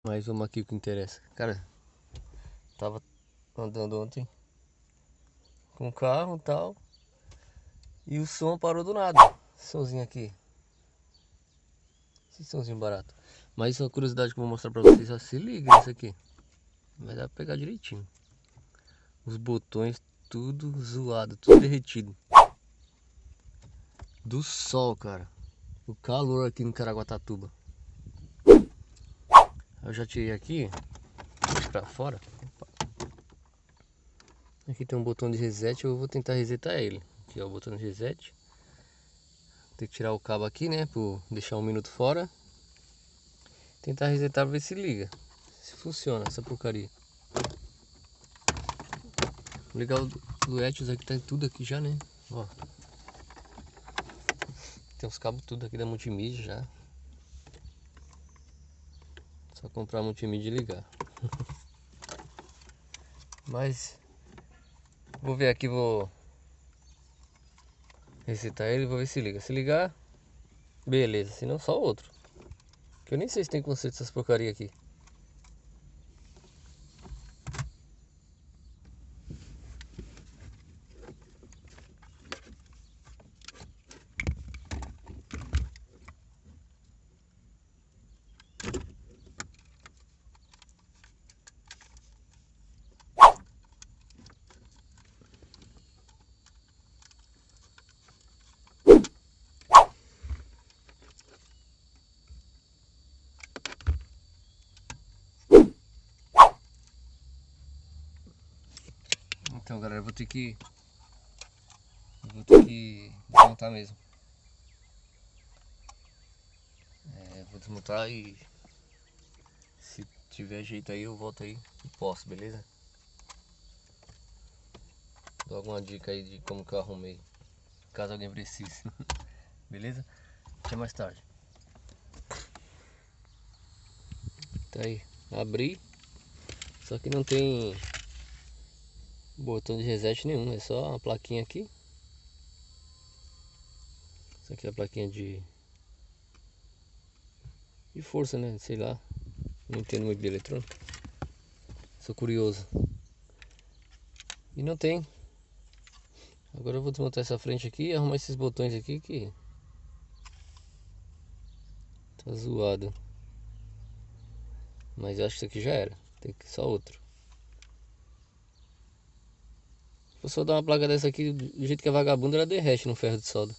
Mais uma aqui que interessa. Cara, tava andando ontem com o carro e tal. E o som parou do nada. Esse somzinho aqui. Esse somzinho barato. Mas isso é uma curiosidade que eu vou mostrar pra vocês. Ó, se liga nisso aqui. Vai dar pra pegar direitinho. Os botões tudo zoado, tudo derretido. Do sol, cara. O calor aqui no Caraguatatuba. Eu já tirei aqui pra fora. Aqui tem um botão de reset, eu vou tentar resetar ele. Aqui é o botão de reset. Tem que tirar o cabo aqui, né, por deixar 1 minuto fora. Tentar resetar pra ver se liga, se funciona essa porcaria. Vou ligar o Etios aqui, tá tudo aqui já, né, ó. Tem os cabos tudo aqui da multimídia já. Só comprar a multimídia e ligar. Mas vou ver aqui, vou resetar ele, vou ver se liga. Se ligar, beleza, senão só outro. Que eu nem sei se tem conserto dessas porcaria aqui. Então, galera, eu vou ter que desmontar mesmo. Vou desmontar e se tiver jeito aí eu volto aí e posso, beleza? Dou alguma dica aí de como que eu arrumei, caso alguém precise. Beleza? Até mais tarde. Tá aí, abri. Só que não tem botão de reset nenhum, é só uma plaquinha aqui. Isso aqui é a plaquinha de força, né? Sei lá. Não entendo muito de eletrônica. Sou curioso. E não tem. Agora eu vou desmontar essa frente aqui e arrumar esses botões aqui que tá zoado. Mas eu acho que isso aqui já era. Tem que só outro. Vou só dar uma placa dessa aqui, do jeito que é vagabundo, ela derrete no ferro de solda.